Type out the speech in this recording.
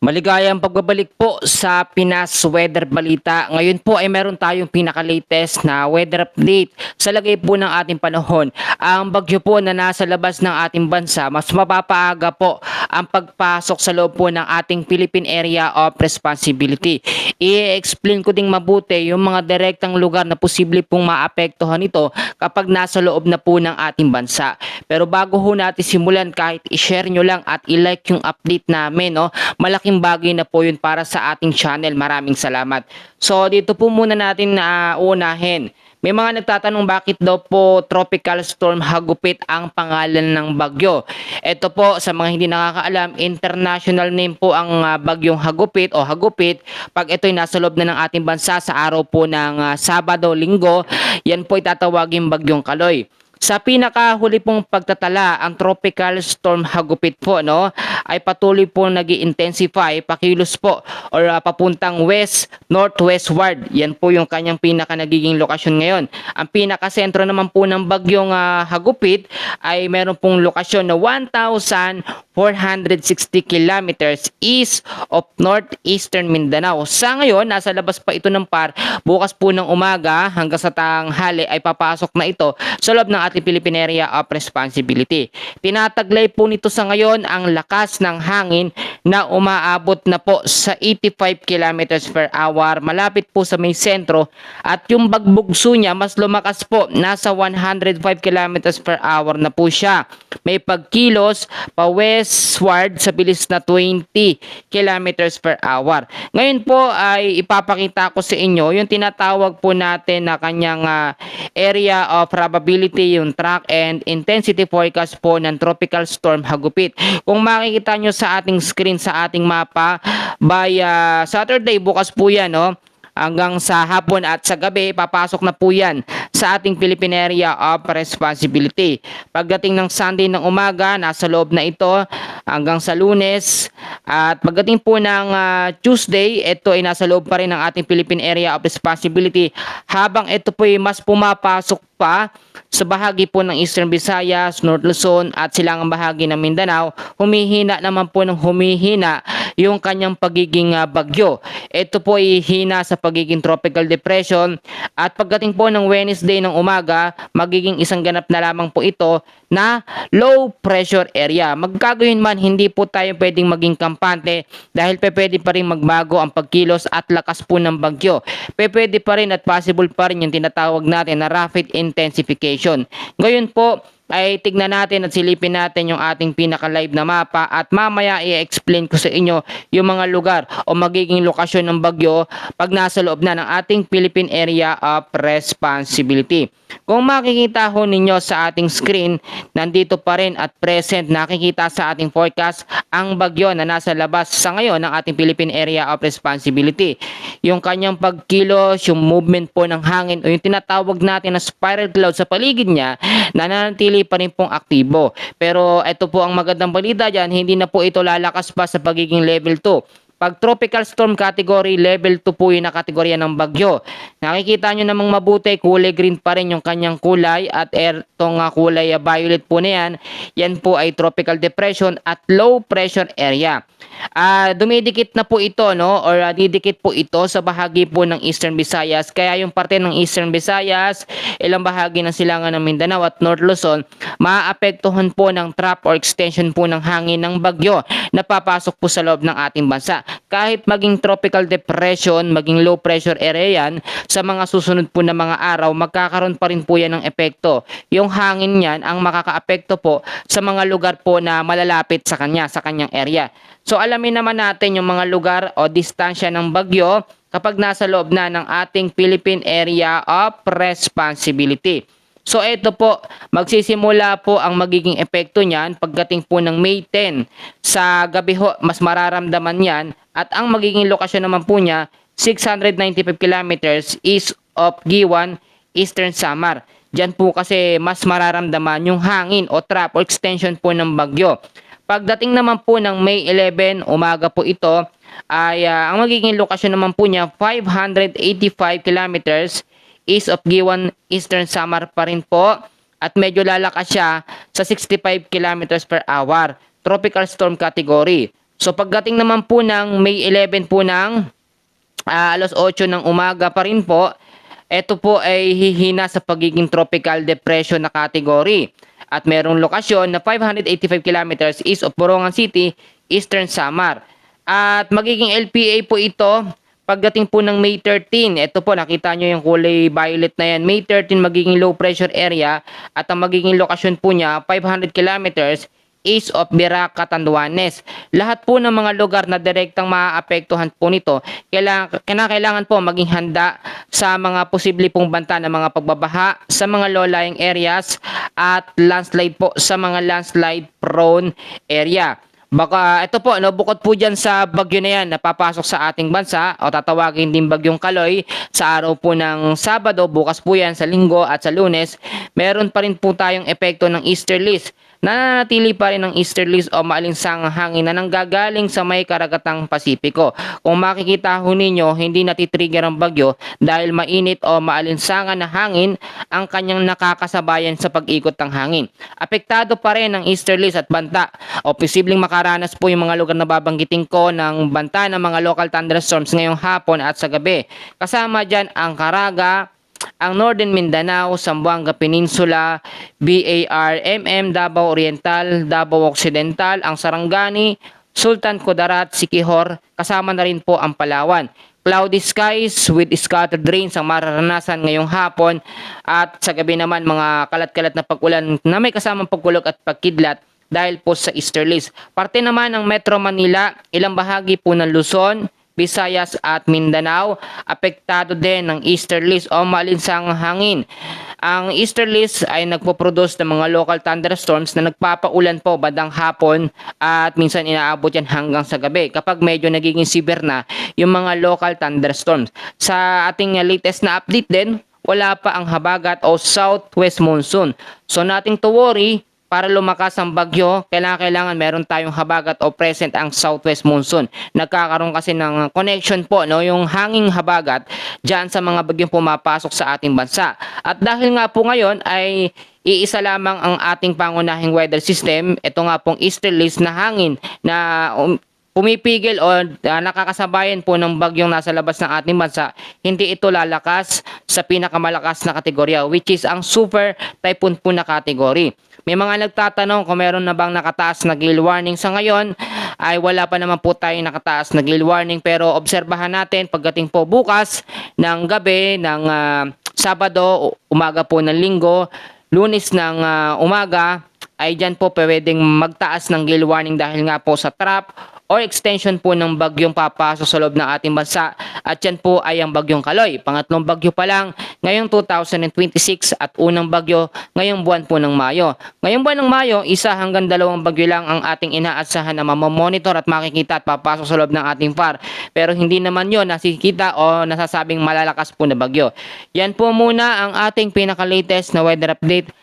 Maligayang pagbabalik po sa Pinas Weather Balita. Ngayon po ay meron tayong pinaka-latest na weather update sa lagay po ng ating panahon. Ang bagyo po na nasa labas ng ating bansa, mas mapapaaga po ang pagpasok sa loob po ng ating Philippine Area of Responsibility. I-explain ko ding mabuti yung mga direktang lugar na posible pong maapektuhan ito kapag nasa loob na po ng ating bansa. Pero bago ho natin simulan, kahit i-share nyo lang at i-like yung update namin, no? Malaking bagay na po yun para sa ating channel. Maraming salamat. So dito po muna natin na unahin. May mga nagtatanong bakit daw po Tropical Storm Hagupit ang pangalan ng bagyo. Ito po sa mga hindi nakakaalam, international name po ang bagyong Hagupit o Hagupit. Pag ito'y nasa loob na ng ating bansa sa araw po ng Sabado, Linggo, yan po itatawagin bagyong Kaloy. Sa pinakahuli pong pagtatala, ang Tropical Storm Hagupit po ay patuloy po nag-i-intensify pakilos po or papuntang west-northwestward. Yan po yung kanyang pinaka nagiging lokasyon ngayon. Ang pinakasentro naman po ng bagyong Hagupit ay meron pong lokasyon na 1,460 kilometers east of northeastern Mindanao. Sa ngayon, nasa labas pa ito ng PAR. Bukas po ng umaga hanggang sa tanghali ay papasok na ito sa loob ng ating Philippine Area of Responsibility. Tinataglay po nito sa ngayon ang lakas ng hangin na umaabot na po sa 85 kilometers per hour malapit po sa may sentro, at yung bagbugso niya mas lumakas po, nasa 105 kilometers per hour na po siya. May pagkilos pa westward sa bilis na 20 kilometers per hour. Ngayon po ay ipapakita ko sa inyo yung tinatawag po natin na kanyang area of probability, yung track and intensity forecast po ng Tropical Storm Hagupit. Kung makikita nyo sa ating screen, sa ating mapa, by Saturday, bukas po yan, hanggang sa hapon at sa gabi, papasok na po yan sa ating Philippine Area of Responsibility. Pagdating ng Sunday ng umaga, nasa loob na ito hanggang sa Lunes. At pagdating po ng Tuesday, ito ay nasa loob pa rin ng ating Philippine Area of Responsibility, habang ito po ay mas pumapasok pa sa bahagi po ng Eastern Visayas, North Luzon at silangang bahagi ng Mindanao. Humihina naman po ng humihina yung kanyang pagiging bagyo. Ito po ay hina sa pagiging tropical depression, at pagdating po ng Wednesday ng umaga, magiging isang ganap na lamang po ito na low pressure area. Magkagayon man, hindi po tayo pwedeng maging kampante dahil pwede pa rin magbago ang pagkilos at lakas po ng bagyo. Pwede pa rin at possible pa rin yung tinatawag natin na rapid intensification. Ngayon po ay tignan natin at silipin natin yung ating pinaka-live na mapa, at mamaya i-explain ko sa inyo yung mga lugar o magiging lokasyon ng bagyo pag nasa loob na ng ating Philippine Area of Responsibility. Kung makikita ho ninyo sa ating screen, nandito pa rin at present, nakikita sa ating forecast ang bagyo na nasa labas sa ngayon ng ating Philippine Area of Responsibility. Yung kanyang pagkilos, yung movement po ng hangin o yung tinatawag natin na spiral cloud sa paligid niya, nananatili pa rin pong aktibo. Pero ito po ang magandang balita dyan, hindi na po ito lalakas pa sa pagiging level 2. Pag tropical storm category, level 2 po yung kategorya ng bagyo. Nakikita nyo namang mabuti, kulay green pa rin yung kanyang kulay, at itong kulay violet po na yan, yan po ay tropical depression at low pressure area. Dumidikit na po ito, or didikit po ito sa bahagi po ng Eastern Visayas. Kaya yung parte ng Eastern Visayas, ilang bahagi ng silangan ng Mindanao at North Luzon, maapektuhan po ng trap or extension po ng hangin ng bagyo na papasok po sa loob ng ating bansa. Kahit maging tropical depression, maging low pressure area yan, sa mga susunod po na mga araw, magkakaroon pa rin po yan ng epekto. Yung hangin yan ang makakaapekto po sa mga lugar po na malalapit sa kanya, sa kanyang area. So alamin naman natin yung mga lugar o distansya ng bagyo kapag nasa loob na ng ating Philippine Area of Responsibility. So ito po, magsisimula po ang magiging epekto niyan pagdating po ng May 10. Sa gabi ho, mas mararamdaman yan, at ang magiging lokasyon naman po niya, 695 kilometers east of Giwan, Eastern Samar. Diyan po kasi mas mararamdaman yung hangin o trap o extension po ng bagyo. Pagdating naman po ng May 11, umaga po ito, ay ang magiging lokasyon naman po niya, 585 kilometers east of Giwan, Eastern Samar pa rin po, at medyo lalakas siya sa 65 kilometers per hour. Tropical storm category. So pagdating naman po ng May 11 po ng alas 8 ng umaga pa rin po, ito po ay hihina sa pagiging tropical depression na category. At merong lokasyon na 585 kilometers east of Borongan City, Eastern Samar. At magiging LPA po ito pagdating po ng May 13. Ito po, nakita nyo yung kulay violet na yan. May 13 magiging low pressure area at ang magiging lokasyon po niya 500 kilometers east of Virac, Catanduanes. Lahat po ng mga lugar na direktang maaapektuhan po nito, kailangan po maging handa sa mga posible pong banta ng mga pagbabaha sa mga low-lying areas at landslide po sa mga landslide prone area. Baka ito po, no, bukod po dyan sa bagyo na yan, napapasok sa ating bansa o tatawagin din bagyong Kaloy sa araw po ng Sabado, bukas po yan sa Linggo at sa Lunes, meron pa rin po tayong epekto ng easterlies. Nananatili pa rin ang easterlies o maalinsangang hangin na nanggagaling sa may karagatang Pasipiko. Kung makikita ho ninyo, hindi natitrigger ang bagyo dahil mainit o maalinsangan na hangin ang kanyang nakakasabayan sa pag-ikot ng hangin. Apektado pa rin ang easterlies at banta o posibleng makaranas po yung mga lugar na babanggitin ko ng banta ng mga local thunderstorms ngayong hapon at sa gabi. Kasama dyan ang Caraga, ang Northern Mindanao, Zamboanga Peninsula, BAR-MM, Davao Oriental, Davao Occidental, ang Sarangani, Sultan Kudarat, Siquijor, kasama na rin po ang Palawan. Cloudy skies with scattered rains ang mararanasan ngayong hapon at sa gabi naman mga kalat-kalat na pag-ulan na may kasamang pagkulog at pagkidlat dahil po sa easterlies. Parte naman ng Metro Manila, ilang bahagi po ng Luzon, Visayas at Mindanao, apektado din ng easterlies o maalinsangang hangin. Ang easterlies ay nagpo-produce ng mga local thunderstorms na nagpapaulan po bandang hapon at minsan inaabot yan hanggang sa gabi kapag medyo nagiging severe na yung mga local thunderstorms. Sa ating latest na update din, wala pa ang habagat o southwest monsoon. So nothing to worry. Para lumakas ang bagyo, kailangan meron tayong habagat o present ang southwest monsoon. Nagkakaroon kasi ng connection po, no, yung hanging habagat dyan sa mga bagyong pumapasok sa ating bansa. At dahil nga po ngayon ay iisa lamang ang ating pangunahing weather system, ito nga pong easterlies na hangin na pumipigil o nakakasabayan po ng bagyong nasa labas ng ating bansa, hindi ito lalakas sa pinakamalakas na kategorya which is ang super typhoon po na kategory. May mga nagtatanong kung meron na bang nakataas na gale warning. Sa ngayon ay wala pa naman po tayong nakataas na gale warning pero obserbahan natin pagdating po bukas ng gabi ng Sabado, umaga po ng Linggo, Lunes ng umaga ay dyan po pwedeng magtaas ng gale warning dahil nga po sa trap or extension po ng bagyong papasok sa loob ng ating bansa at yan po ay ang bagyong Kaloy. Pangatlong bagyo pa lang ngayong 2026 at unang bagyo ngayong buwan po ng Mayo. Ngayong buwan ng Mayo, 1 hanggang 2 bagyo lang ang ating inaasahan na mamamonitor at makikita at papasok sa loob ng ating FAR. Pero hindi naman yun nakikita o nasasabing malalakas po na bagyo. Yan po muna ang ating pinaka-latest na weather update.